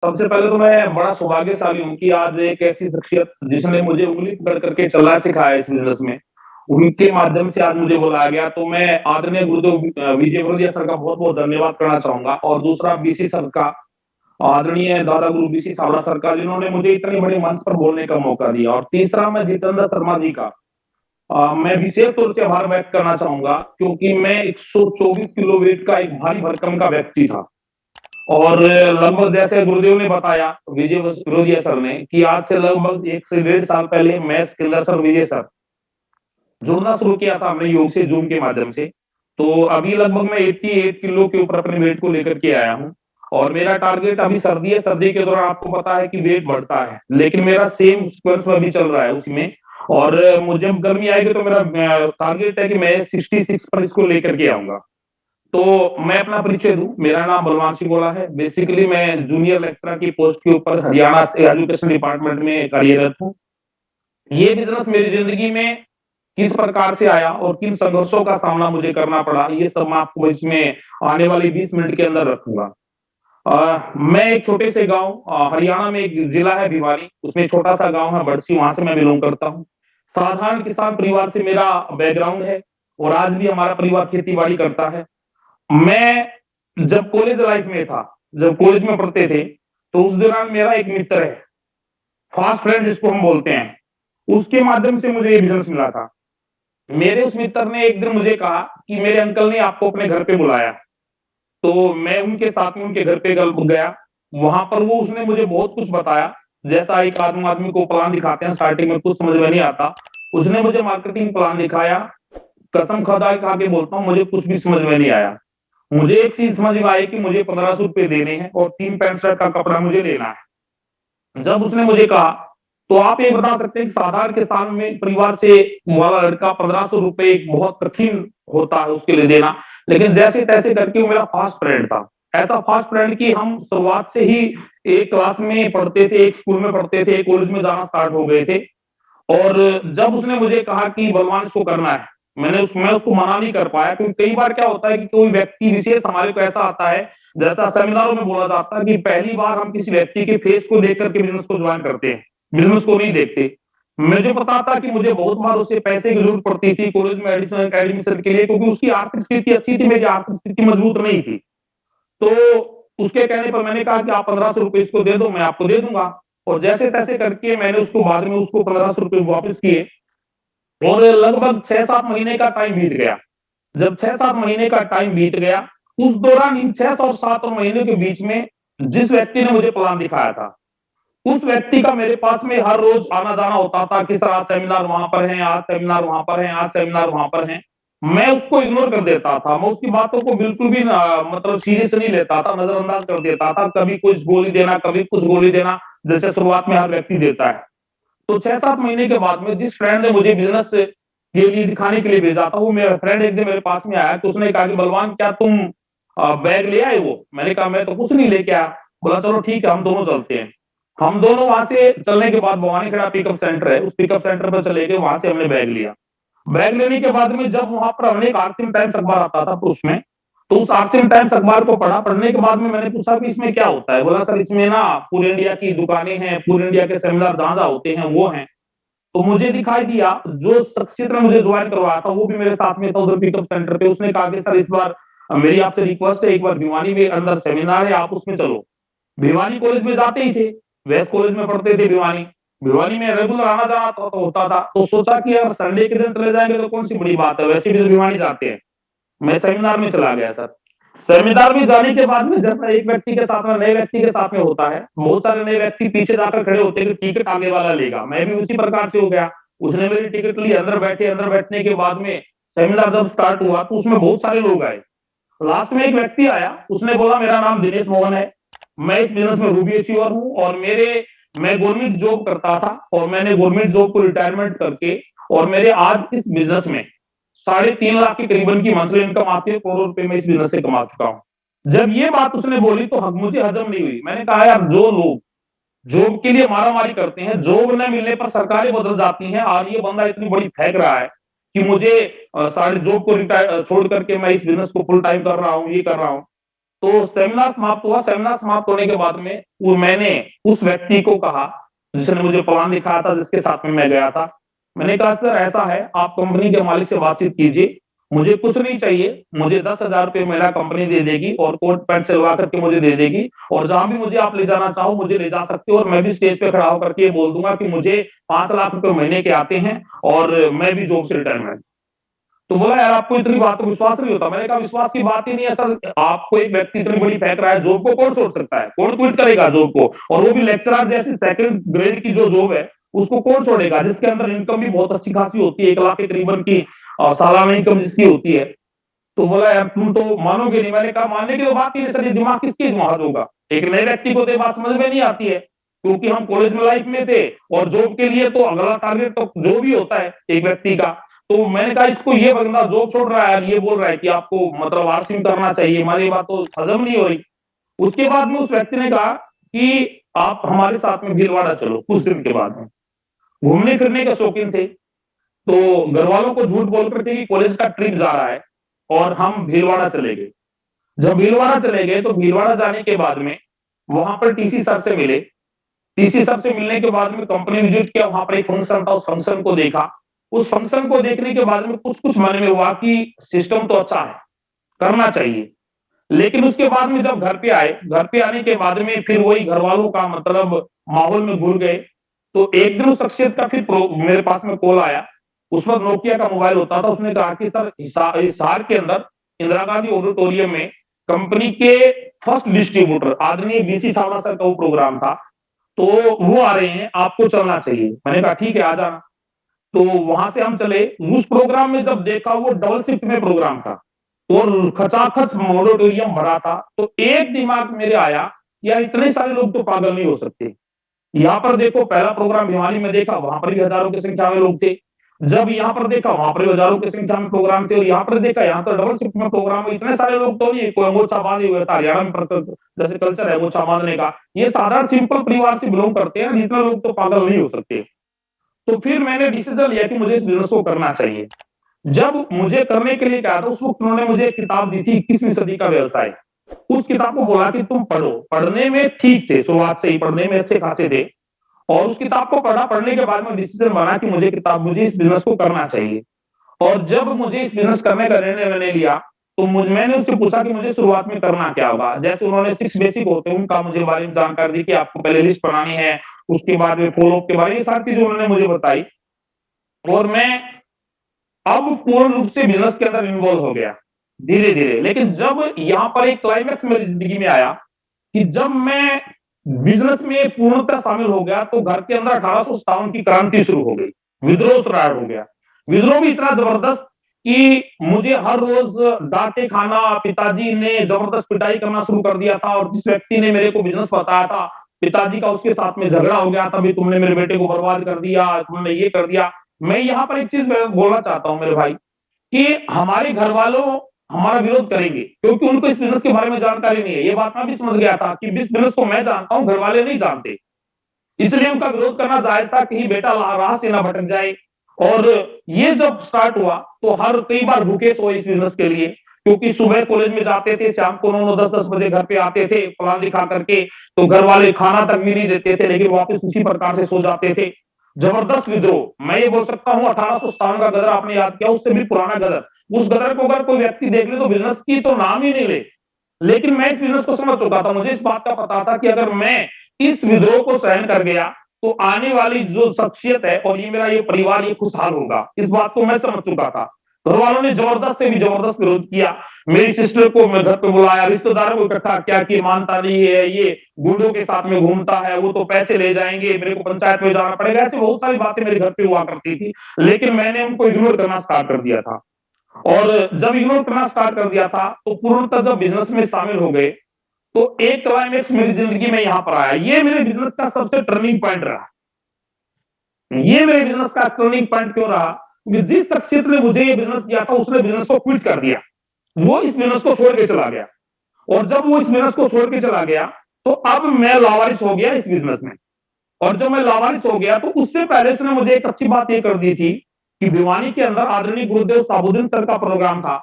सबसे पहले तो मैं बड़ा सौभाग्यशाली हूँ कि आज एक ऐसी शख्सियत जिसने मुझे उँगली पकड़ करके चलना सिखाया इस बिज़नेस में, उनके माध्यम से आज मुझे बुलाया गया, तो मैं आदरणीय गुरुदेव विजय वरोधिया सर का बहुत-बहुत धन्यवाद करना चाहूँगा और दूसरा बीसी सर का, आदरणीय दादा गुरु बीसी सावड़ा सर का, जिन्होंने मुझे इतने बड़े मंच पर बोलने का मौका दिया और तीसरा मैं जितेंद्र शर्मा जी का मैं विशेष तौर से आभार व्यक्त करना चाहूँगा क्योंकि मैं 124 किलो वेट का एक भारी भरकम का व्यक्ति था। और लगभग जैसे गुरुदेव ने बताया विजय विरोधिया सर ने कि आज से लगभग 1 से डेढ़ साल पहले मैं सिकंदर सर, विजय सर जुड़ना शुरू किया था हमने योग से ज़ूम के माध्यम से। तो अभी लगभग मैं 88 किलो के ऊपर अपने वेट को लेकर के आया हूँ और मेरा टारगेट अभी सर्दी है, सर्दी के दौरान आपको पता है कि वेट बढ़ता है, लेकिन मेरा सेम सीक्वेंस अभी चल रहा है उसमें और मुझे जब गर्मी आएगी तो मेरा टारगेट है कि मैं 66 पर इसको लेकर के आऊँगा। तो मैं अपना परिचय दूँ, मेरा नाम बलवान सिंह गोला है। बेसिकली मैं जूनियर लेक्चरर की पोस्ट के ऊपर हरियाणा एजुकेशन डिपार्टमेंट में कार्यरत हूँ। ये बिज़नेस मेरी ज़िंदगी में किस प्रकार से आया और किन संघर्षों का सामना मुझे करना पड़ा, ये सब मैं आपको इसमें आने वाले 20 मिनट के अंदर रखूँगा। मैं एक छोटे से गाँव हरियाणा में एक जिला है भिवानी, उसमें छोटा-सा गाँव है बड़सी, वहाँ से मैं बिलॉन्ग करता हूँ। साधारण किसान परिवार से मेरा बैकग्राउंड है और आज भी हमारा परिवार खेती-बाड़ी करता है। मैं जब कॉलेज लाइफ में था, जब कॉलेज में पढ़ते थे, तो उस दौरान मेरा एक मित्र है, फ़ास्ट फ्रेंड जिसको हम बोलते हैं, उसके माध्यम से मुझे ये बिज़नेस मिला था। मेरे उस मित्र ने एक दिन मुझे कहा कि मेरे अंकल ने आपको अपने घर पे बुलाया। तो मैं उनके साथ में उनके घर पे गया, वहाँ पर वो उसने मुझे बहुत कुछ बताया, जैसा एक आदमी को प्लान दिखाते हैं स्टार्टिंग में कुछ समझ में नहीं आता, उसने मुझे मार्केटिंग प्लान दिखाया, कसम खुदा खा के बोलता हूँ मुझे कुछ भी समझ में नहीं आया। मुझे एक चीज़ समझ में आई कि मुझे ₹1500 देने हैं और 3 पैंट शर्ट का कपड़ा मुझे लेना है। जब उसने मुझे कहा, तो आप ये बता सकते हैं कि साधारण किसान में परिवार से वाला लड़का ₹1500 एक बहुत कठिन होता है उसके लिए देना, लेकिन जैसे-तैसे करके वो मेरा फ़ास्ट फ्रेंड था। ऐसा फ़ास्ट फ्रेंड कि हम शुरुआत से ही एक क्लास में पढ़ते थे, एक स्कूल में पढ़ते थे, कॉलेज में जाना स्टार्ट हो गए थे। और जब उसने मुझे कहा कि बलवान इसको करना है, मैं उसको मना नहीं कर पाया क्योंकि कई बार क्या होता है कि कोई व्यक्ति विशेष हमारे को ऐसा आता है, जैसा सेमिनारों में बोला जाता है कि पहली बार हम किसी व्यक्ति के फेस को देख कर के बिज़नेस को जॉइन करते हैं, बिज़नेस को नहीं देखते। मुझे पता था कि मुझे बहुत बार उससे पैसे की ज़रूरत पड़ती थी कॉलेज में एडमिशन के लिए क्योंकि उसकी आर्थिक स्थिति अच्छी थी, मेरी आर्थिक स्थिति मजबूत नहीं थी। तो उसके कहने पर मैंने कहा कि आप ₹1500 इसको दे दो, मैं आपको दे दूँगा और जैसे-तैसे करके मैंने उसको बाद में उसको ₹1500 वापस किए और लगभग 6-7 महीने का टाइम बीत गया। जब 6-7 महीने का टाइम बीत गया, उस दौरान इन 6 और 7 महीने के बीच में जिस व्यक्ति ने मुझे प्लान दिखाया था, उस व्यक्ति का मेरे पास में हर रोज़ आना-जाना होता था कि सर आज सेमिनार वहाँ पर है, आज सेमिनार वहाँ पर है, आज सेमिनार वहाँ पर है। मैं उसको इग्नोर कर देता था, मैं उसकी बातों को बिल्कुल भी मतलब सीरियस नहीं लेता था, नज़रअंदाज कर देता था। कभी कुछ गोली देना, कभी कुछ गोली देना, जैसे शुरुआत में हर व्यक्ति देता है। तो 6-7 महीने के बाद में जिस फ्रेंड ने मुझे बिज़नेस के लिए दिखाने के लिए भेजा था, वो मेरा फ्रेंड एक दिन मेरे पास में आया, तो उसने कहा कि बलवान क्या तुम बैग ले आए वो? मैंने कहा मैं तो कुछ नहीं लेके आया। बोला चलो ठीक है, हम दोनों चलते हैं। हम दोनों वहाँ से चलने के बाद भवानी खेड़ा पिकअप सेंटर है, उस पिकअप सेंटर पे चले गए, वहाँ से हमने बैग लिया। बैग लेने के बाद में जब वहाँ पर हमने एक आरसीएम टाइम्स अखबार आता था तो उसमें, तो उस आरसीएम टाइम्स अखबार को पढ़ा, पढ़ने के बाद में मैंने पूछा कि इसमें क्या होता है? बोला सर इसमें ना पूरे इंडिया की दुकानें हैं, पूरे इंडिया के सेमिनार जहाँ-जहाँ होते हैं वो हैं। तो मुझे दिखाई दिया, जो शख्सियत ने मुझे जॉइन करवाया था, वो भी मेरे साथ में था उधर पिकअप सेंटर पे। उसने कहा कि सर इस बार मेरी आपसे रिक्वेस्ट है, एक बार भिवानी में अंदर सेमिनार है, आप उसमें चलो। भिवानी कॉलेज में जाते ही थे, वेस्ट कॉलेज में पढ़ते थे भिवानी। भिवानी में रेगुलर आना-जाना तो होता था, तो सोचा कि यार संडे के दिन चले जाएँगे तो कौन-सी बड़ी बात है, वैसे भी तो भिवानी जाते हैं। मैं सेमिनार में चला गया सर। सेमिनार में जाने के बाद में जब मैं एक व्यक्ति के साथ में नए व्यक्ति के साथ में होता है, बहुत सारे नए व्यक्ति पीछे जाकर खड़े होते हैं कि टिकट आगे वाला लेगा। मैं भी उसी प्रकार से हो गया। उसने मेरी टिकट ली, अंदर बैठे, अंदर बैठने के बाद में सेमिनार जब स्टार्ट हुआ तो उसमें बहुत सारे लोग आए। लास्ट में एक व्यक्ति आया, उसने बोला मेरा नाम दिनेश मोहन है, मैं इस बिज़नेस में रूबी अचीवर हूँ और मैं गवर्नमेंट जॉब करता था और मैंने गवर्नमेंट जॉब को रिटायरमेंट करके और मेरे आज इस बिज़नेस में 3.5 लाख के करीबन की मंथली इनकम आती है, करोड़ों रुपए मैं इस बिज़नेस से कमा चुका हूँ। जब ये बात उसने बोली तो मुझे हज़म नहीं हुई। मैंने कहा यार जो लोग जॉब के लिए मारा-मारी करते हैं, जॉब न मिलने पर सरकारें बदल जाती हैं और ये बंदा इतनी बड़ी फेंक रहा है कि मुझे सारी जॉब को छोड़ करके मैं इस बिज़नेस को फुल टाइम कर रहा हूँ, ये कर रहा हूँ। तो सेमिनार समाप्त हुआ, सेमिनार समाप्त होने के बाद में वो मैंने उस व्यक्ति को कहा, जिसने मुझे प्लान दिखाया था, जिसके साथ में मैं गया था। मैंने कहा सर ऐसा है, आप कंपनी के मालिक से बातचीत कीजिए, मुझे कुछ नहीं चाहिए, मुझे 10,000 रुपए मेरा कंपनी दे देगी और कोट पैंट सिलवा करके मुझे दे देगी और जहाँ भी मुझे आप ले जाना चाहो मुझे ले जा सकते हो और मैं भी स्टेज पे खड़ा होकर के ये बोल दूँगा कि मुझे 5 लाख रुपए महीने के आते हैं और मैं भी जॉब से रिटायरमेंट। तो बोला यार आपको इतनी बात पे विश्वास नहीं होता। मैंने कहा विश्वास की बात ही नहीं है सर, आपको एक व्यक्ति इतनी बड़ी फेंक रहा है, जॉब को कौन छोड़ सकता है? कौन क्विट करेगा जॉब को? और वो भी लेक्चरर जैसी सेकंड ग्रेड की जो जॉब है, उसको कौन छोड़ेगा? जिसके अंदर इनकम भी बहुत अच्छी खासी होती है, 1 लाख के करीबन की सालाना इनकम जिसकी होती है। तो बोला यार तुम तो मानोगे नहीं। मैंने कहा मानने की तो बात ही नहीं सर, ये दिमाग किसके दिमाग होगा? एक नए व्यक्ति को तो ये बात समझ में नहीं आती है, क्योंकि हम कॉलेज में लाइफ में थे और जॉब के लिए तो अगला टारगेट तो जो भी होता है एक व्यक्ति का। तो मैंने कहा इसको ये बंदा जॉब छोड़ रहा है और ये बोल रहा है कि आपको मतलब आर्सिंग करना चाहिए, हमारी बात तो हजम नहीं हो रही। उसके बाद में उस व्यक्ति ने कहा कि आप हमारे साथ में भीलवाड़ा चलो, कुछ दिन के बाद में। घूमने फिरने के शौकीन थे, तो घरवालों को झूठ बोल कर के कि कॉलेज का ट्रिप जा रहा है और हम भीलवाड़ा चले गए। जब भीलवाड़ा चले गए तो भीलवाड़ा जाने के बाद में वहां पर टीसी सर से मिले। टीसी सर से मिलने के बाद में कंपनी विजिट किया, वहां पर एक फंक्शन था, उस फंक्शन को देखा। उस फंक्शन को देखने के बाद में कुछ-कुछ मन में हुआ कि सिस्टम तो अच्छा है, करना चाहिए। लेकिन उसके बाद में जब घर पे आए, घर पे आने के बाद में फिर वही घरवालों का मतलब माहौल में घुल गए। तो एक दिन उस शख्सियत का फिर मेरे पास में कॉल आया। उस वक़्त नोकिया का मोबाइल होता था। उसने कहा कि सर हिसार के अंदर इंदिरा गांधी ऑडिटोरियम में कंपनी के फर्स्ट डिस्ट्रीब्यूटर आदरणीय बीसी सावड़ा सर का वो प्रोग्राम था। तो वो आ रहे हैं, आपको चलना चाहिए। मैंने कहा ठीक है, आ जाना। तो वहां से हम चले। उस प्रोग्राम में जब देखा वो डबल शिफ्ट में प्रोग्राम था और खचाखच ऑडिटोरियम भरा था। तो एक दिमाग मेरे आया, यार इतने सारे लोग तो पागल नहीं हो सकते। यहाँ पर देखो पहला प्रोग्राम भिवानी में देखा, वहां पर भी हजारों की संख्या में लोग थे। जब यहाँ पर देखा वहां पर भी हजारों की संख्या में प्रोग्राम थे और यहाँ पर देखा यहाँ तो डबल शिफ्ट में प्रोग्राम हुए। इतने सारे लोग तो नहीं, कोई अंगोछा बांधे हुए था, हरियाणा में जैसे कल्चर है अंगोछा बांधने का। ये साधारण सिंपल परिवार से बिलोंग करते हैं, जितने लोग तो पागल नहीं हो सकते। तो फिर मैंने डिसीजन लिया कि मुझे इस बिजनेस को करना चाहिए। जब मुझे करने के लिए कहा था, उस वक़्त उन्होंने मुझे एक किताब दी थी 21वीं सदी का व्यवसाय। उस किताब को बोला कि तुम पढ़ो। पढ़ने में ठीक थे, शुरुआत से ही पढ़ने में अच्छे खासे थे और उस किताब को पढ़ा, पढ़ने के बाद में डिसीजन बना कि मुझे इस बिज़नेस को करना चाहिए। और जब मुझे इस बिज़नेस करने का निर्णय मैंने लिया, तो मैंने उससे पूछा कि मुझे शुरुआत में करना क्या होगा? जैसे उन्होंने 6 बेसिक होते हैं, उनका मुझे बारे में जानकारी दी कि आपको पहले लिस्ट बनानी है, उसके बाद में फ़ॉलो अप के बारे में, ये सारी चीज़ें उन्होंने मुझे बताई। और मैं अब पूर्ण रूप से बिज़नेस के अंदर इन्वॉल्व हो गया, धीरे-धीरे। लेकिन जब यहाँ पर एक क्लाइमैक्स मेरी ज़िंदगी में आया कि जब मैं बिज़नेस में पूर्णतः शामिल हो गया, तो घर के अंदर 1857 की क्रांति शुरू हो गई। विद्रोह स्टार्ट हो गया। विद्रोह भी इतना ज़बरदस्त कि मुझे हर रोज़ डाँटे खाना, पिताजी ने ज़बरदस्त पिटाई करना शुरू कर दिया था और जिस व्यक्ति ने मेरे को बिज़नेस बताया था, पिताजी का उसके साथ में झगड़ा हो गया था, भई तुमने मेरे बेटे को बर्बाद कर दिया, तुमने ये कर दिया। मैं यहाँ पर एक चीज़ मैं बोलना चाहता हूँ मेरे भाई, कि हमारे घरवालों हमारा विरोध करेंगे, क्योंकि उनको इस बिज़नेस के बारे में जानकारी नहीं है। ये बात मैं भी समझ गया था कि जिस बिज़नेस को मैं जानता हूँ, घरवाले नहीं जानते। इसलिए उनका विरोध करना जायज़ था, कहीं बेटा राह से ना भटक जाए। और ये जब स्टार्ट हुआ, तो हर कई बार भूखे सोए इस बिज़नेस के लिए, क्योंकि सुबह कॉलेज में जाते थे, शाम को 9-9, 10-10 बजे घर पे आते थे, प्लान दिखा करके, तो घरवाले खाना तक भी नहीं देते थे, लेकिन वापस उसी प्रकार से सो जाते थे। जबरदस्त विद्रोह, मैं ये बोल सकता हूँ 1857 का गदर आपने याद किया, उससे भी पुराना गदर। उस गदर को अगर कोई व्यक्ति देख ले तो बिज़नेस की तो नाम ही नहीं ले। लेकिन मैं इस बिज़नेस को समझ चुका था, मुझे इस बात का पता था कि अगर मैं इस विद्रोह को सहन कर गया, तो आने वाली जो शख्सियत है और ये मेरा ये परिवार ये खुशहाल होगा। इस बात को मैं समझ चुका था। घरवालों ने ज़बरदस्त से भी ज़बरदस्त विरोध किया। मेरी सिस्टर को मैं घर पे बुलाया, रिश्तेदारों को इकट्ठा किया कि मानता नहीं है, ये गुंडों के साथ में घूमता है, वो तो पैसे ले जाएँगे, मेरे को पंचायत में जाना पड़ेगा। ऐसी बहुत सारी बातें मेरे घर पे हुआ करती थी, लेकिन मैंने उनको इग्नोर करना स्टार्ट कर दिया था। और जब इग्नोर करना स्टार्ट कर दिया था, तो पूर्णतः जब बिज़नेस में शामिल हो गए, तो एक क्लाइमेक्स मेरी ज़िंदगी में यहाँ पर आया। ये मेरे बिज़नेस का सबसे टर्निंग पॉइंट रहा। ये मेरे बिज़नेस का टर्निंग पॉइंट क्यों रहा? कि जिस शख्सियत ने मुझे ये बिज़नेस दिया था, उसने बिज़नेस को क्विट कर दिया। वो इस बिज़नेस को छोड़ के चला गया और जब वो इस बिज़नेस को छोड़ के चला गया, तो अब मैं लावारिस हो गया इस बिज़नेस में। और जब मैं लावारिस हो गया, तो उससे पहले उसने मुझे एक अच्छी बात ये कर दी थी कि भिवानी के अंदर आदरणीय गुरुदेव साबुद्दीन सर का प्रोग्राम था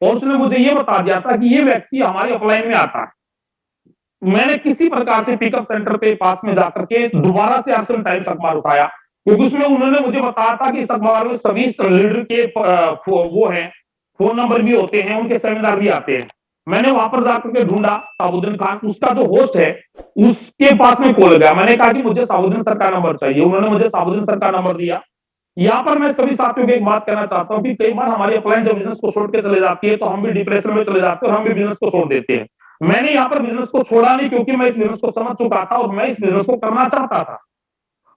और उसने मुझे ये बता दिया था कि ये व्यक्ति हमारे अपलाइन में आता है। मैंने किसी प्रकार से पिकअप सेंटर पे पास में जाकर के दोबारा से एशियन टाइम्स अखबार उठाया, क्योंकि उसमें उन्होंने मुझे बताया था कि इस अखबार में सभी लीडर के वो हैं, फ़ोन नंबर भी होते हैं, उनके सेमिनार भी आते हैं। मैंने वहाँ पर जाकर के ढूँढा शहाबुद्दीन खान, उसका जो होस्ट है, उसके पास में कॉल गया। मैंने कहा कि मुझे शहाबुद्दीन सर का नंबर चाहिए। उन्होंने मुझे शहाबुद्दीन सर का नंबर दिया। यहाँ पर मैं सभी साथियों को एक बात कहना चाहता हूँ कि कई बार हमारी अपलाइन जब बिज़नेस को छोड़ के चले जाती है, तो हम भी डिप्रेशन में चले जाते हैं और हम भी बिज़नेस को छोड़ देते हैं। मैंने यहाँ पर बिज़नेस को छोड़ा नहीं, क्योंकि मैं इस बिज़नेस को समझ चुका था और मैं इस बिज़नेस को करना चाहता था।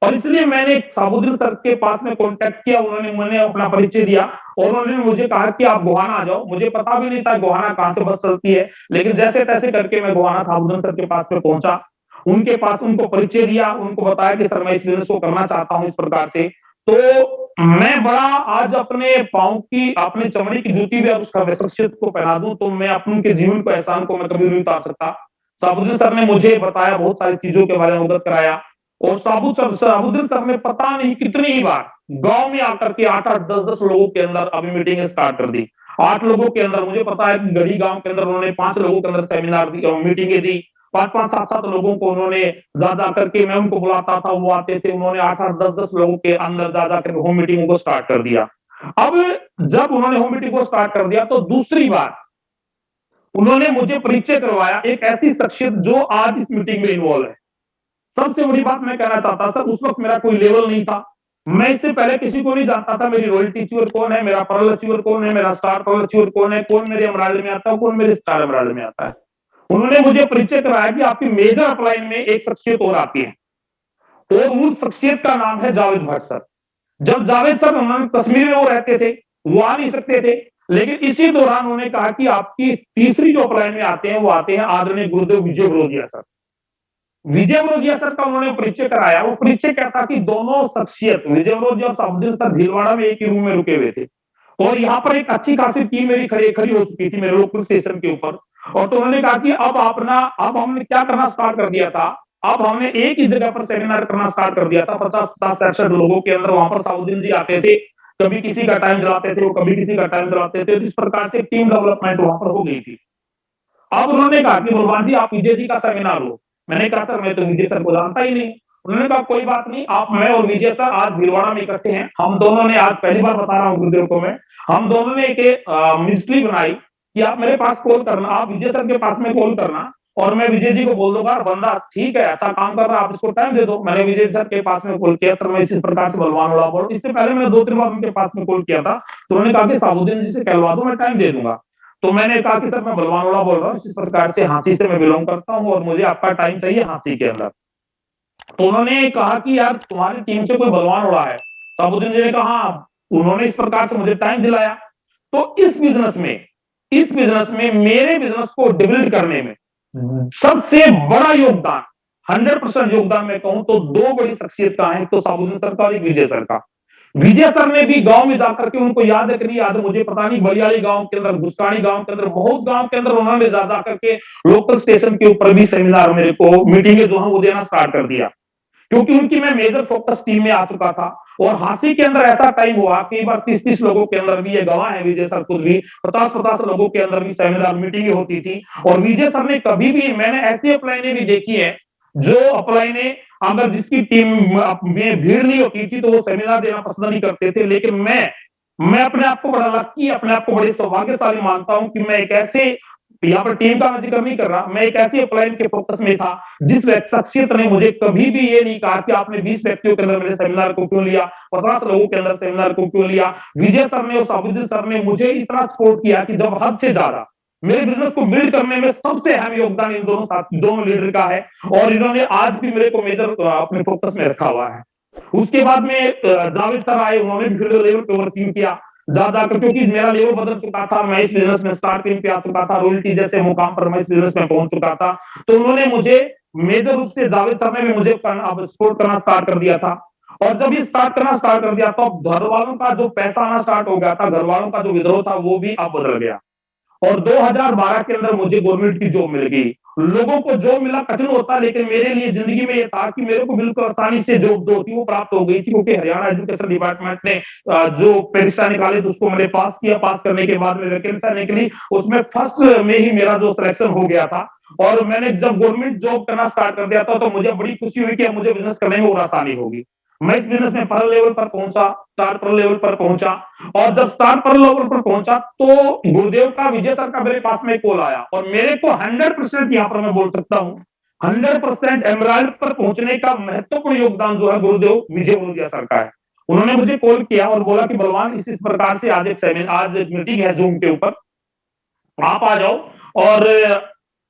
और इसलिए मैंने शहाबुद्दीन सर के पास में कॉन्टैक्ट किया, मैंने अपना परिचय दिया और उन्होंने मुझे कहा कि आप गोहाना आ जाओ। मुझे पता भी नहीं था गोहाना कहाँ से बस चलती है, लेकिन जैसे-तैसे करके मैं गोहाना शहाबुद्दीन सर के पास में पहुँचा। उनके पास उनको परिचय दिया, उनको बताया कि सर मैं इस बिज़नेस को करना चाहता हूँ इस प्रकार से। तो मैं बड़ा आज अपने पाँव की अपने चमड़े की जूती भी उस शख्सियत को पहना दूँ, तो मैं अपने उनके जीवन को एहसान को मैं कभी नहीं उतार सकता। शहाबुद्दीन सर ने मुझे बताया, बहुत सारी चीज़ों के बारे में अवगत कराया और शहाबुद्दीन सर ने पता नहीं कितनी ही बार गाँव में आकर के 8-8, 10-10 लोगों के अंदर अभी मीटिंग स्टार्ट कर दी। 8 लोगों के अंदर मुझे पता है कि गढ़ी गाँव के अंदर उन्होंने 5 लोगों के अंदर सेमिनार दी मीटिंगें दी। 5-5, 7-7 लोगों को उन्होंने जा करके मैं उनको बुलाता था, वो आते थे। उन्होंने 8-8, 10-10 लोगों के अंदर जा करके होम मीटिंगों को स्टार्ट कर दिया। अब जब उन्होंने होम मीटिंग को स्टार्ट कर दिया, तो दूसरी बार उन्होंने मुझे परिचय करवाया एक ऐसी शख्सियत जो आज इस मीटिंग में इन्वॉल्व है। सबसे बड़ी बात मैं कहना चाहता था, उस वक़्त मेरा कोई लेवल नहीं था। मैं इससे पहले किसी को नहीं जानता था, मेरी रॉयल्टी अचीवर कौन है, मेरा पर्ल अचीवर कौन है, मेरा स्टार पर्ल अचीवर कौन है, कौन मेरे एमराल्ड में आता है, कौन मेरे स्टार एमराल्ड में आता है। उन्होंने मुझे परिचय कराया कि आपकी मेजर अपलाइन में एक शख्सियत और आती है और उस शख्सियत का नाम है जावेद भट्ट सर। जब जावेद सर उन्होंने कश्मीर में वो रहते थे, वो आ नहीं सकते थे, लेकिन इसी दौरान उन्होंने कहा कि आपकी तीसरी जो अपलाइन में आते हैं, वो आते हैं आदरणीय गुरुदेव विजय बड़ोदिया सर। विजय बड़ोदिया सर का उन्होंने परिचय कराया। वो परिचय क्या था कि दोनों शख्सियत विजय बड़ोदिया और शहाबुद्दीन सर भीलवाड़ा में एक ही रूम में रुके हुए थे और यहाँ पर एक अच्छी खासी टीम मेरी खड़ी हो चुकी थी मेरे लोकल स्टेशन के ऊपर। और तो उन्होंने कहा कि अब हमने क्या करना स्टार्ट कर दिया था, अब हमने एक ही जगह पर सेमिनार करना स्टार्ट कर दिया था। 50-50 लोगों के अंदर वहां पर शहाबुद्दीन जी आते थे, कभी किसी का टाइम चलाते थे, वो कभी किसी का टाइम चलाते थे। इस प्रकार से टीम डेवलपमेंट वहां पर हो गई थी। अब उन्होंने कहा कि बलवान जी आप विजय जी का सेमिनार लो। मैंने कहा सर मैं तो विजय सर को जानता ही नहीं। उन्होंने कहा कोई बात नहीं, आप मैं और विजय सर आज भीलवाड़ा में इकट्ठे हैं। हम दोनों ने आज पहली बार बता रहा हूँ गुरुदेव को मैं, हम दोनों ने एक मिस्ट्री बनाई कि आप मेरे पास कॉल करना, आप विजय सर के पास में कॉल करना और मैं विजय जी को बोल दूंगा बंदा ठीक है, अच्छा काम कर रहा है, आप इसको टाइम दे दो। मैंने विजय सर के पास में कॉल किया, सर मैं इस प्रकार से बलवान उड़ा बोल, इससे पहले मैंने 2-3 बार उनके पास में कॉल किया था, तो उन्होंने कहा कि शहाबुद्दीन जी से कहलवा दो, मैं टाइम दे दूंगा। तो मैंने कहा कि सर मैं बलवान उड़ा बोल रहा हूँ, इस प्रकार से हाँसी से मैं बिलोंग करता हूँ और मुझे आपका टाइम चाहिए हाँसी के अंदर। तो उन्होंने कहा कि यार तुम्हारी टीम से कोई बलवान उड़ा है। शहाबुद्दीन जी ने कहा हाँ, उन्होंने इस प्रकार से मुझे टाइम दिलाया। तो इस बिज़नेस में मेरे बिज़नेस को डिबिल्ड करने में सबसे बड़ा योगदान 100% योगदान मैं कहूँ तो 2 बड़ी शख्सियत का है, एक तो शहाबुद्दीन सर का और एक विजय सर का। विजय सर ने भी गाँव में जाकर के उनको याद है कि नहीं याद है मुझे पता नहीं, बलियाली गाँव के अंदर, गुस्कानी गाँव के अंदर, बहुत गाँव के अंदर उन्होंने जा करके लोकल स्टेशन के ऊपर भी सेमिनार मेरे को मीटिंगें जो है वो देना स्टार्ट कर दिया। क्योंकि उनकी मैं मेजर फोकस टीम में आ चुका था और हाँसी के अंदर ऐसा टाइम हुआ कई बार 30-30 लोगों के अंदर भी, ये गवाह है विजय सर खुद भी, 50-50 लोगों के अंदर भी सेमिनार मीटिंगें होती थी। और विजय सर ने कभी भी, मैंने ऐसी अपलाइनें भी देखी है जो अपलाइनें अगर जिसकी टीम में भीड़ नहीं होती थी तो वो सेमिनार देना पसंद नहीं करते थे, लेकिन मैं अपने आप को बड़ा लकी, अपने आप को बड़े सौभाग्यशाली मानता हूं कि मैं एक ऐसे, यहाँ पर टीम का मैं जिक्र नहीं कर रहा, मैं एक ऐसी अपलाइन के फोकस में था जिस शख्सियत ने मुझे कभी भी ये नहीं कहा कि आपने 20 व्यक्तियों के अंदर मेरे सेमिनार को क्यों लिया, 50 लोगों के अंदर सेमिनार को क्यों लिया। विजय सर ने और शहाबुद्दीन सर ने मुझे इतना सपोर्ट किया कि जब हद से ज्यादा मेरे बिजनेस को बिल्ड करने में सबसे अहम योगदान इन दोनों लीडर का है और इन्होंने आज भी मेरे को मेजर अपने फोकस में रखा हुआ है। उसके बाद में जावेद सर आए, उन्होंने भी फील्ड लेवल पे वर्किंग किया ज्यादा, क्योंकि मेरा लेवल बदल चुका था, मैं इस बिजनेस में स्टार्टिंग पे आ चुका था, रॉयल्टी जैसे मुकाम पर मैं इस बिजनेस में पहुंच चुका था। तो उन्होंने मुझे मेजर रूप से जावेद सर ने भी मुझे अब सपोर्ट करना स्टार्ट कर दिया था। और जब ये स्टार्ट कर दिया तो घर वालों का जो पैसा आना स्टार्ट हो गया था, घर वालों का जो विद्रोह था वो भी अब बदल गया और 2012 के अंदर मुझे गवर्नमेंट की जॉब मिल गई। लोगों को जॉब मिला कठिन होता, लेकिन मेरे लिए जिंदगी में ये था कि मेरे को बिल्कुल आसानी से जॉब जो थी वो प्राप्त हो गई थी, क्योंकि हरियाणा एजुकेशन डिपार्टमेंट ने जो परीक्षा निकाली तो उसको मैंने पास किया। पास करने के बाद में वैकेंसी निकली, उसमें फर्स्ट में ही मेरा जो सिलेक्शन हो गया था और मैंने जब गवर्नमेंट जॉब करना स्टार्ट कर दिया था, तो मुझे बड़ी खुशी हुई कि अब मुझे बिज़नेस करने में और आसानी होगी। मैं इस बिज़नेस में परल लेवल पर पहुँचा, स्टार परल लेवल पर पहुँचा और जब स्टार परल लेवल पर पहुँचा, तो गुरुदेव का, विजय सर का मेरे पास में कॉल आया और मेरे को 100% यहाँ पर मैं बोल सकता हूँ, 100% एमराल्ड पर पहुँचने का महत्वपूर्ण योगदान जो है गुरुदेव विजय वरोदिया सर का है। उन्होंने मुझे कॉल किया और बोला कि बलवान इस प्रकार से आज एक मीटिंग है ज़ूम के ऊपर, आप आ जाओ और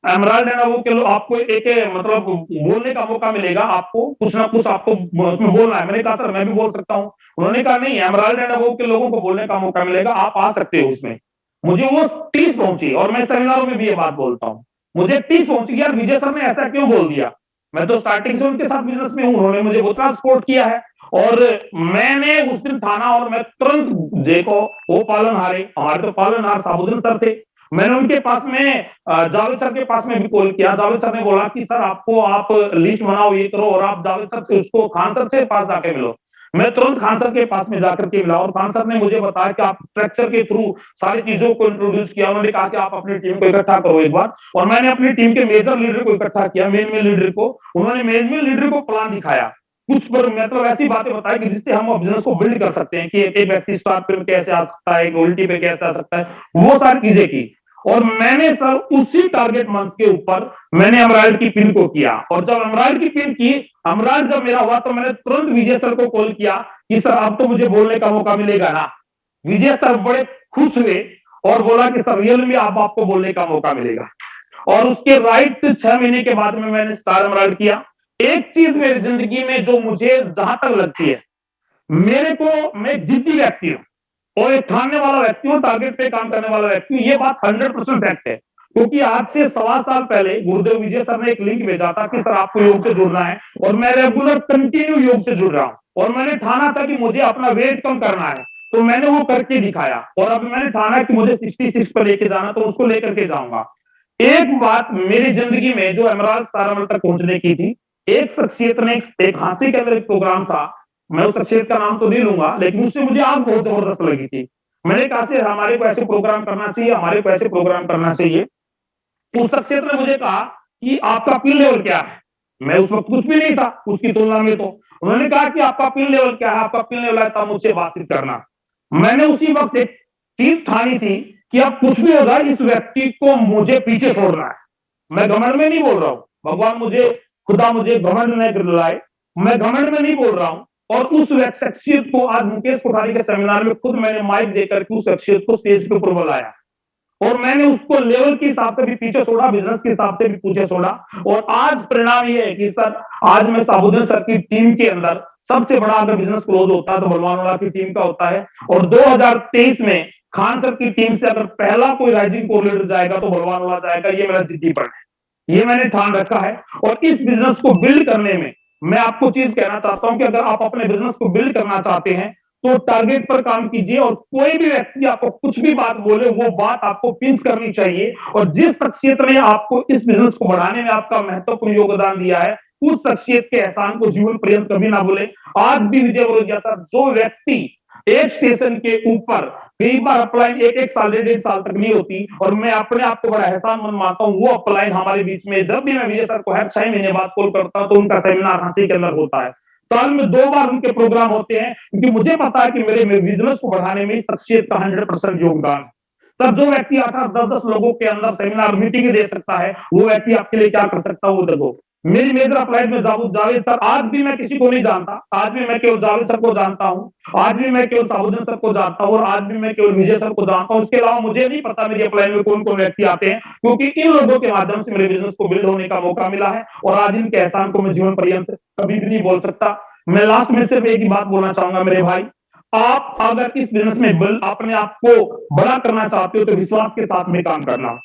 एमराल्ड है ना वो के लो आपको एक मतलब बोलने का मौका मिलेगा, आपको कुछ ना कुछ आपको उसमें बोलना है। मैंने कहा सर मैं भी बोल सकता हूँ। उन्होंने कहा नहीं एमराल्ड है ना वो के लोगों को बोलने का मौका मिलेगा, आप आ सकते हो उसमें। मुझे वो ठेस पहुँची और मैं सेमिनारों में भी ये बात बोलता हूँ। मुझे ठेस पहुँची कि यार विजय सर ने ऐसा क्यों बोल दिया? मैं तो स्टार्टिंग से उनके साथ बिज़नेस में हूँ, उन्होंने मुझे उतना सपोर्ट किया है और मैंने उस दिन ठाना और मैं तुरंत देखो वो पालनहारे, हमारे तो पालनहार साबुद्दीन सर थे। मैंने उनके पास में जावेद सर के पास में भी कॉल किया। जावेद सर ने बोला कि सर आपको आप लिस्ट बनाओ, ये करो और आप जावेद सर से उसको खान सर से पास जाके मिलो। मैं तुरंत खान सर के पास में जाकर के मिला और खान सर ने मुझे बताया कि आप स्ट्रक्चर के थ्रू सारी चीज़ों को इंट्रोड्यूस किया। उन्होंने कहा कि आप अपनी टीम को इकट्ठा करो एक बार और मैंने अपनी टीम के मेजर लीडर को इकट्ठा किया, मेन लीडर को। उन्होंने मेन लीडर को प्लान दिखाया। कुछ पर मतलब ऐसी बातें बताई कि जिससे हम बिज़नेस को बिल्ड कर सकते हैं कि एक व्यक्ति स्टार पे कैसे आ सकता है, एक उल्टी पे कैसे आ सकता है, वो सारी चीज़ें की। और मैंने सर उसी टारगेट मंथ के ऊपर मैंने एमराल्ड की पिन को किया और जब एमराल्ड की पिन की, एमराल्ड जब मेरा हुआ तो मैंने तुरंत विजय सर को कॉल किया कि सर अब तो मुझे बोलने का मौका मिलेगा ना। विजय सर बड़े खुश हुए और बोला कि सर रियल में अब आपको बोलने का मौका मिलेगा और उसके राइट 6 महीने के बाद में मैंने स्टार एमराल्ड किया। एक चीज मेरी जिंदगी में जो मुझे जहां तक लगती है, मेरे को मैं जिद्दी व्यक्ति हूं और एक ठानने वाला व्यक्ति हूं, टारगेट पे काम करने वाला व्यक्ति हूं। ये बात 100% फैक्ट है क्योंकि आज से 1.25 साल पहले गुरुदेव विजय सर ने एक लिंक भेजा था कि सर आपको योग से जुड़ना है और मैं रेगुलर कंटिन्यू योग से जुड़ रहा हूं और मैंने ठाना था कि मुझे अपना वेट कम करना है तो मैंने वो करके दिखाया और अब मैंने ठाना कि मुझे 66 पर लेके जाना तो उसको लेकर के जाऊंगा। एक बात मेरी जिंदगी में जो एमराल्ड स्टार एमराल्ड तक पहुंचने की थी, एक शख्सियत ने एक हांसी के अंदर एक प्रोग्राम था, मैं उस शख्सियत का नाम तो नहीं लूंगा लेकिन उससे मुझे आग बहुत जबरदस्त लगी थी। मैंने कहा से हमारे को ऐसे प्रोग्राम करना चाहिए, हमारे को ऐसे प्रोग्राम करना चाहिए। तो उस शख्सियत ने मुझे कहा कि आपका पिन लेवल क्या है? मैं उस वक्त कुछ भी नहीं था उसकी तुलना में तो। उन्होंने कहा कि आपका पिन लेवल क्या है? आपका पिन लेवल है तब मुझसे बातचीत करना। मैंने उसी वक्त एक चीज ठानी थी कि अब कुछ भी होगा इस व्यक्ति को मुझे पीछे छोड़ना है। मैं घमंड में नहीं बोल रहा हूँ, भगवान मुझे खुदा मुझे घमंड में दिलाए, मैं घमंड में नहीं बोल रहा हूँ। और उस शख्सियत को आज मुकेश कोठारी के सेमिनार में खुद मैंने माइक देकर के उस शख्सियत को स्टेज के ऊपर बुलाया और मैंने उसको लेवल के हिसाब से भी पीछे छोड़ा, बिजनेस के हिसाब से भी पीछे छोड़ा और आज परिणाम ये है कि सर आज मैं साबुद्दीन सर की टीम के अंदर सबसे बड़ा अगर बिजनेस क्लोज होता है तो बलवानवाला की टीम का होता है और 2023 में खान सर की टीम से अगर पहला कोई राइजिंग कोऑर्डिनेटर जाएगा तो बलवानवाला जाएगा। ये मेरा जिद्दीपन है, ये मैंने ठान रखा है और इस बिजनेस को बिल्ड करने में मैं आपको चीज कहना चाहता हूं कि अगर आप अपने बिजनेस को बिल्ड करना चाहते हैं तो टारगेट पर काम कीजिए और कोई भी व्यक्ति आपको कुछ भी बात बोले वो बात आपको पिंच करनी चाहिए और जिस शख्सियत ने आपको इस बिजनेस को बढ़ाने में आपका महत्वपूर्ण योगदान दिया है उस शख्सियत के एहसान को जीवन पर्यंत कभी ना भूले। आज भी विजय वरोदिया सर जो व्यक्ति एक स्टेशन के ऊपर कई बार अपलाइन एक साल 1.5 साल तक नहीं होती और मैं अपने आप को बड़ा एहसान मन मानता हूँ, वो अपलाइन हमारे बीच में जब भी मैं विजय सर को हर 6 महीने बाद कॉल करता हूँ तो उनका सेमिनार रांची के अंदर होता है। साल में 2 बार उनके प्रोग्राम होते हैं क्योंकि मुझे पता है कि मेरे बिजनेस को बढ़ाने में शख्सियत का 100% योगदान। तब जो व्यक्ति 8-10 लोगों के अंदर सेमिनार मीटिंग दे सकता है वो व्यक्ति आपके लिए क्या कर सकता है वो देखो। मेरी मेजर अप्लाइड में जावेद सर, आज भी मैं किसी को नहीं जानता, आज भी मैं केवल जावेद सर को जानता हूँ, आज भी मैं केवल साबुद्दीन सर को जानता हूँ और आज भी मैं केवल विजय सर को जानता हूँ। उसके अलावा मुझे नहीं पता मेरी अप्लाइड में कौन कौन व्यक्ति आते हैं क्योंकि इन लोगों के माध्यम से मेरे बिजनेस को बिल्ड होने का मौका मिला है और आज इनके एहसान को मैं जीवन पर्यंत कभी भी नहीं बोल सकता। मैं लास्ट में सिर्फ एक ही बात बोलना चाहूंगा मेरे भाई, आप अगर इस बिजनेस में अपने आप को बड़ा करना चाहते हो तो विश्वास के साथ में काम करना।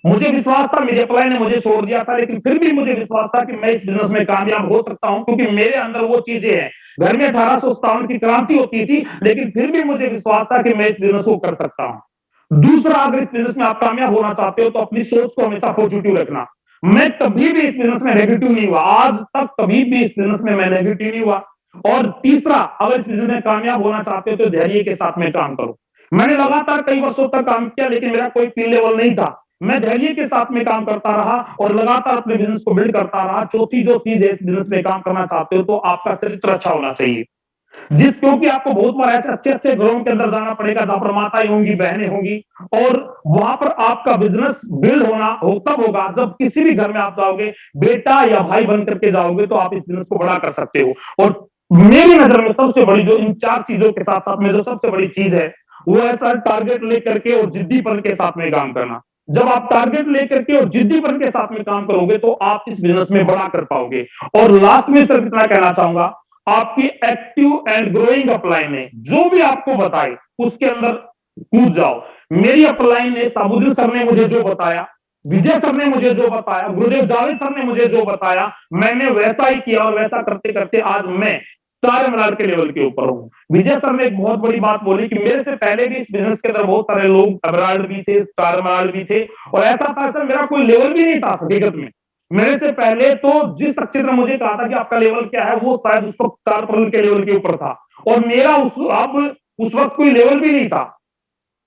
मुझे विश्वास था, मेरे अप्लाई ने मुझे छोड़ दिया था लेकिन फिर भी मुझे विश्वास था कि मैं इस बिजनेस में कामयाब हो सकता हूं क्योंकि मेरे अंदर वो चीजें हैं। घर में 1857 की क्रांति होती थी लेकिन फिर भी मुझे विश्वास था कि मैं इस बिजनेस को कर सकता हूं। दूसरा, अगर इस बिजनेस में आप कामयाब होना चाहते हो तो अपनी सोच को हमेशा पॉजिटिव रखना। मैं कभी भी इस बिजनेस में नेगेटिव नहीं हुआ, आज तक कभी भी इस बिजनेस में मैं नेगेटिव नहीं हुआ। और तीसरा, अगर इस बिजनेस में कामयाब होना चाहते हो तो धैर्य के साथ में काम करो। मैंने लगातार कई वर्षों तक काम किया लेकिन मेरा कोई पिन लेवल नहीं था मैं धैर्य के साथ में काम करता रहा और लगातार अपने बिज़नेस को बिल्ड करता रहा। चौथी जो चीज़ है इस बिज़नेस में काम करना चाहते हो तो आपका चरित्र अच्छा होना चाहिए। क्योंकि आपको बहुत बार ऐसे अच्छे-अच्छे घरों के अंदर जाना पड़ेगा जहाँ पर माताएँ होंगी, बहनें होंगी और वहाँ पर आपका बिज़नेस बिल्ड होना हो तब होगा जब किसी भी घर में आप जाओगे, बेटा या भाई बन करके जाओगे तो आप इस बिज़नेस को बड़ा कर सकते हो। और मेरी नज़र में सबसे बड़ी जो इन 4 चीज़ों के साथ-साथ में जो सबसे बड़ी चीज़ है, वो है सर टारगेट लेकर के और ज़िद्दीपन के साथ में काम करना। जब आप टारगेट लेकर के और ज़िद्दीपन के साथ में काम करोगे तो आप इस बिज़नेस में बड़ा कर पाओगे। और लास्ट में सिर्फ इतना कहना चाहूँगा आपकी एक्टिव एंड ग्रोइंग अपलाइन है, जो भी आपको बताए उसके अंदर कूद जाओ। मेरी अपलाइन ने साबुद्दीन सर ने मुझे जो बताया, विजय सर ने मुझे जो बताया, गुरुदेव जावेद सर ने मुझे जो बताया, मैंने वैसा ही किया और वैसा करते-करते आज मैं स्टार एमराल्ड के लेवल के ऊपर हूँ। विजय सर ने एक बहुत बड़ी बात बोली कि मेरे से पहले भी इस बिज़नेस के अंदर बहुत सारे लोग एमराल्ड भी थे, स्टार एमराल्ड भी थे और ऐसा था सर मेरा कोई लेवल भी नहीं था हकीकत में। मेरे से पहले तो जिस शिक्षक ने मुझे कहा था कि आपका लेवल क्या है, वो शायद उस वक़्त स्टार पर्ल के लेवल के ऊपर था और मेरा उस वक़्त कोई लेवल भी नहीं था।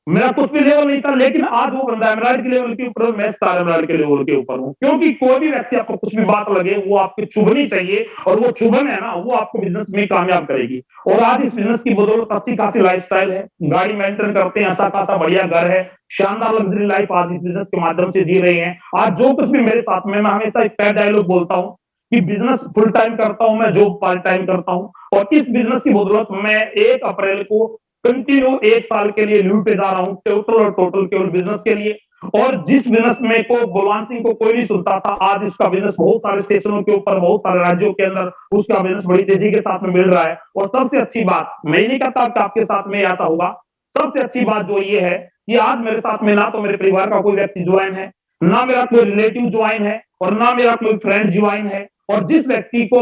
मेरा कुछ भी लेवल नहीं था लेकिन आज वो बंदा एमराल्ड के लेवल के ऊपर है, मैं स्टार एमराल्ड के लेवल के ऊपर हूँ। क्योंकि कोई भी व्यक्ति आपको कुछ भी बात लगे, वो आपको चुभनी चाहिए और वो चुभन है ना, वो आपको बिज़नेस में कामयाब करेगी। और आज इस बिज़नेस की बदौलत अच्छी-खासी लाइफ़स्टाइल है, गाड़ी मेंटेन करते हैं, अच्छा-खासा बढ़िया घर है, शानदार लग्ज़री लाइफ़ आज इस बिज़नेस के माध्यम से जी रहे हैं। आज जो कुछ भी मेरे साथ में मैं हमेशा एक तय डायलॉग बोलता हूँ कि बिज़नेस फुल टाइम करता हूँ, मैं जॉब पार्ट टाइम करता हूँ और इस बिज़नेस की बदौलत मैं 1 अप्रैल को कंटिन्यू 1 साल के लिए लीव पे जा रहा हूँ, टोटल केवल बिज़नेस के लिए। और जिस बिज़नेस में को बलवान सिंह को कोई नहीं सुनता था, आज इसका बिज़नेस बहुत सारे स्टेशनों के ऊपर, बहुत सारे राज्यों के अंदर उसका बिज़नेस बड़ी तेज़ी के साथ में मिल रहा है। और सबसे अच्छी बात, मैं ये नहीं कहता कि आपके साथ में ऐसा होगा, सबसे अच्छी बात जो ये है कि आज मेरे साथ में ना तो मेरे परिवार का कोई व्यक्ति ज्वाइन है, ना मेरा कोई रिलेटिव ज्वाइन है और ना मेरा कोई फ्रेंड ज्वाइन है। और जिस व्यक्ति को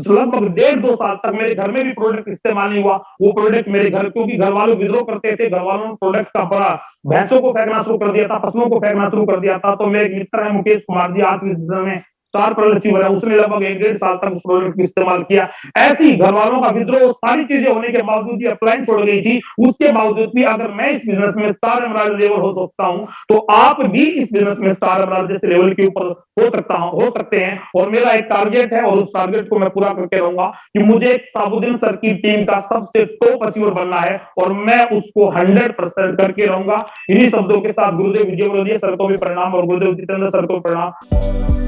लगभग 1.5-2 साल तक मेरे घर में भी प्रोडक्ट इस्तेमाल नहीं हुआ, वो प्रोडक्ट मेरे घर क्योंकि घर वालों विद्रोह करते थे, घर वालों ने प्रोडक्ट का बड़ा भैंसों को फेंकना शुरू कर दिया था, फसलों को फेंकना शुरू कर दिया था। तो मेरे एक मित्र है मुकेश कुमार जी, आज इस समय स्टार प्रल अचीवर है, उसने लगभग 1 डेढ़ साल तक उस प्रोडक्ट को इस्तेमाल किया। ऐसे ही घर वालों का विद्रोह, सारी चीजें होने के बावजूद ये अपलाइन छोड़ गई थी, उसके बावजूद भी अगर मैं इस बिज़नेस में स्टार एमराल्ड लेवल हो सकता हूँ, तो आप भी इस बिज़नेस में स्टार एमराल्ड जैसे लेवल के ऊपर हो सकते हैं। और मेरा एक टारगेट है और उस टारगेट को मैं पूरा करके रहूँगा कि मुझे साबुद्दीन सर की टीम का सबसे टॉप अचीवर बनना है और मैं उसको 100% करके रहूँगा। इन्हीं शब्दों के साथ गुरुदेव विजय सर को भी प्रणाम और गुरुदेव जितेंद्र सर को प्रणाम।